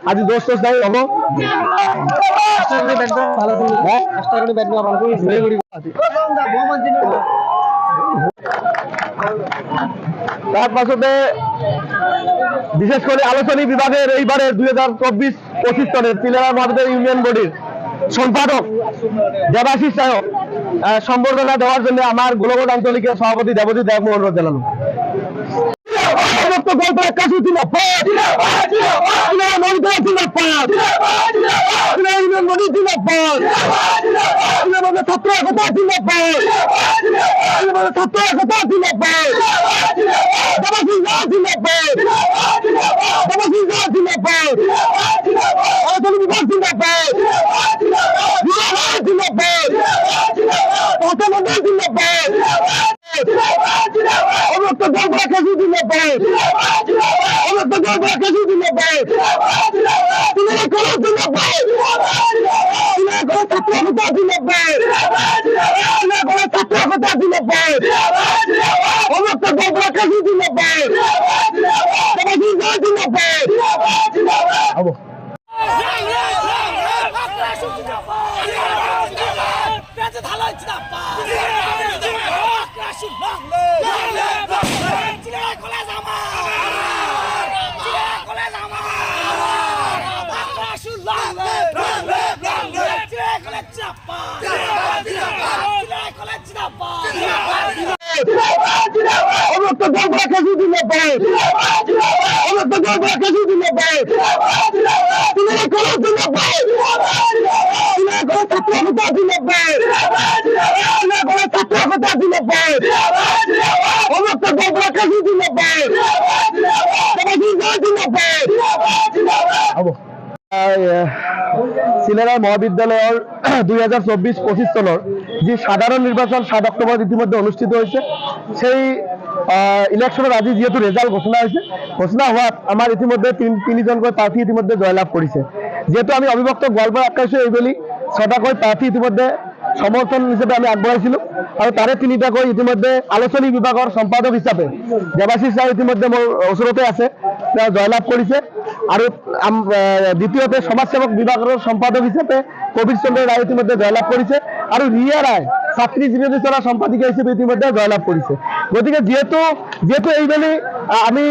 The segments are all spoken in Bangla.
आज दोस्त नहीं हम তার পাশে বিশেষ করে আলোচনী বিভাগের এইবারের 2024-25 সনের সিলেরা মহাবিদ্যালয় ইউনিয়ন বডির সম্পাদক দেবাশিস সাহেব সম্বর্ধনা দেওয়ার জন্য আমার গোলগোল আঞ্চলিকের সভাপতি দেবজিৎ দেব অনুরোধ জানানো। সিলেরা মহাবিদ্যালয়ের 2024-25 সনের যে সাধারণ নির্বাচন 7 অক্টোবর ইতিমধ্যে অনুষ্ঠিত হয়েছে। সেই ইলেকশনের আজি যেহেতু রেজাল্ট ঘোষণা হয়েছে, ঘোষণা হওয়াত আমার ইতিমধ্যে তিনজনকৈ প্রার্থী ইতিমধ্যে জয়লাভ করেছে। যেহেতু আমি অবিভক্ত গোৱালপাৰা 21 এইবেলি 6টাকৈ প্রার্থী ইতিমধ্যে সমর্থন হিসেবে আমি আগবঢ়াইছিলো আৰু তাৰে 3টাকৈ ইতিমধ্যে আলোচনী বিভাগৰ সম্পাদক হিচাপে দেৱাশিষ সাহেব ইতিমধ্যে মোৰ ওচৰতে আছে, তেওঁ জয়লাভ কৰিছে। আৰু দ্বিতীয়তে সমাজসেৱক বিভাগৰ সম্পাদক হিচাপে কবির চন্দ্র রায় ইতিমধ্যে জয়লাভ করেছে আৰু রিয়া রায় ছাত্রী বিরোধী চলা সম্পাদিকা হিসেবে ইতিমধ্যে জয়লাভ করেছে। গতিকে যেহেতু এইবেলি আমি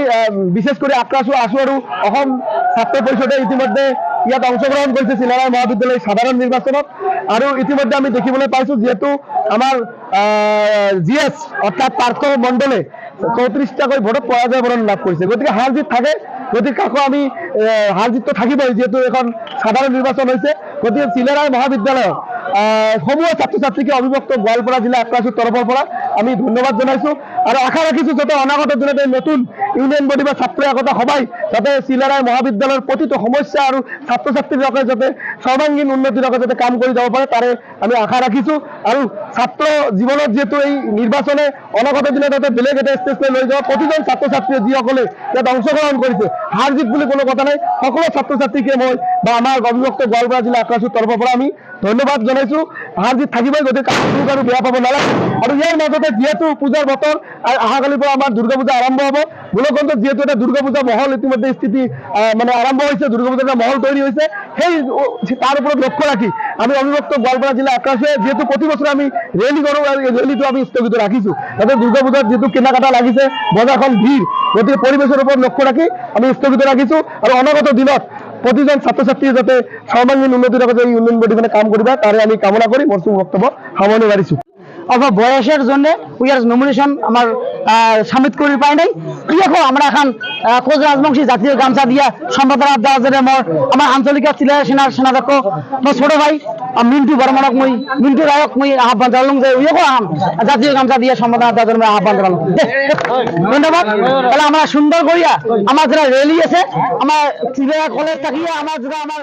বিশেষ করে আক্ৰাছো আছো আৰু অসম ছাত্ৰ পৰিষদে ইতিমধ্যে ইয়াত অংশগ্রহণ করেছে সিলেৰা মহাবিদ্যালয় সাধারণ নির্বাচনত। আৰু ইতিমধ্যে আমি দেখিবলৈ পাইছো যেহেতু আমার জিএস অর্থাৎ পার্থ মণ্ডলে 34টাকৈ ভোটত পরাজয় বরণ লাভ করেছে। গতিকে হার জিত থাকে, গতিকে কাকো আমি হার জিত তো থাকিবই, যেহেতু এখন সাধারণ নির্বাচন হয়েছে। গতিকে সিলেৰা মহাবিদ্যালয় সমূহ ছাত্র ছাত্রীকে অবিভক্ত গোৱালপাৰা জিলা আক্ৰাছৰ তৰফৰ পৰা আমি ধন্যবাদ জানাইছো আৰু আশা ৰাখিছো যাতে অনাগত দিনত নতুন ইউনিয়ন বডি বা ছাত্র একতা সভাই যাতে সিলেৰা মহাবিদ্যালয়ৰ প্ৰতিটো সমস্যা আৰু ছাত্র ছাত্রীৰ লগে যাতে সৰ্বাঙ্গীন উন্নতিৰ লগে যাতে কাম কৰি যাব পাৰে তাৰে আমি আশা ৰাখিছো। আৰু ছাত্র জীৱনত যেহেতু এই নিৰ্বাচনে অনাগত দিনত যাতে বেলেগ এটা ষ্টেজলৈ লৈ যাব, প্ৰতিজন ছাত্ৰ ছাত্ৰীয়ে যিসকলে ইয়াত অংশগ্ৰহণ কৰিছে, হাৰ জিত বুলি কোনো কথা নাই, সকলো ছাত্ৰ ছাত্ৰীকে মই বা আমাৰ অবিভক্ত গোৱালপাৰা জিলা আক্ৰাছৰ তৰফৰ পৰা আমি ধন্যবাদ জানাইছো। হার জিত থাকিবই, গতিকে কাকো আৰু বেয়া পাব নালাগে। আৰু ইয়াৰ মাজতে যেহেতু পূজাৰ বতৰ আৰু অহাকালিৰ পৰা আমাৰ দুৰ্গা পূজা আৰম্ভ হ'ব, গোলকগঞ্জত যেহেতু এটা দুৰ্গা পূজা মহল ইতিমধ্যে স্থিতি মানে আৰম্ভ হৈছে, দুৰ্গা পূজাৰ এটা মহল তৈরি হৈছে, সেই তাৰ ওপৰত লক্ষ্য ৰাখি আমি অবিভক্ত গোৱালপাৰা জিলা আক্ৰাছে যেহেতু প্ৰতি বছৰ আমি ৰেলী কৰোঁ আৰু এই ৰেলীটো আমি স্থগিত ৰাখিছোঁ। যাতে দুৰ্গা পূজাত যেহেতু কেনাকাটা লাগিছে, বজাৰখন ভিৰ, গতিকে পৰিৱেশৰ ওপৰত লক্ষ্য ৰাখি আমি স্থগিত ৰাখিছোঁ। আৰু অনাগত দিনত প্রতিজন ছাত্র ছাত্রী যাতে সর্বাঙ্গীন উন্নতির লগে এই ইউনিয়ন বডি কাম করিবা তারে আমি কামনা করি মোর বক্তব্য সামনে বাড়িছো। অথবা বয়সের জন্য উইয়ার নমিনেশন আমার সাবমিট করে পাই নাই। দেখো আমরা এখন কোচ রাজবংশী জাতীয় গামছা দিয়া সম্পাদনা দেওয়া যাবে আমার আঞ্চলিক সিলেরা সেনাধ্যক্ষ আমার ছোট ভাই মিন্টু বর্মনক মই মিন্টু রায়ক মই আহ্বান জানালাম যে উইয়াকো জাতীয় গামছা দিয়ে সম্পাদনা দেওয়ার জন্য আহ্বান জানালাম। ধন্যবাদ। তাহলে আমরা সুন্দর করিয়া আমার যারা রেলি আছে আমার সিলেরা কলেজ থাকিয়া আমার যারা আমার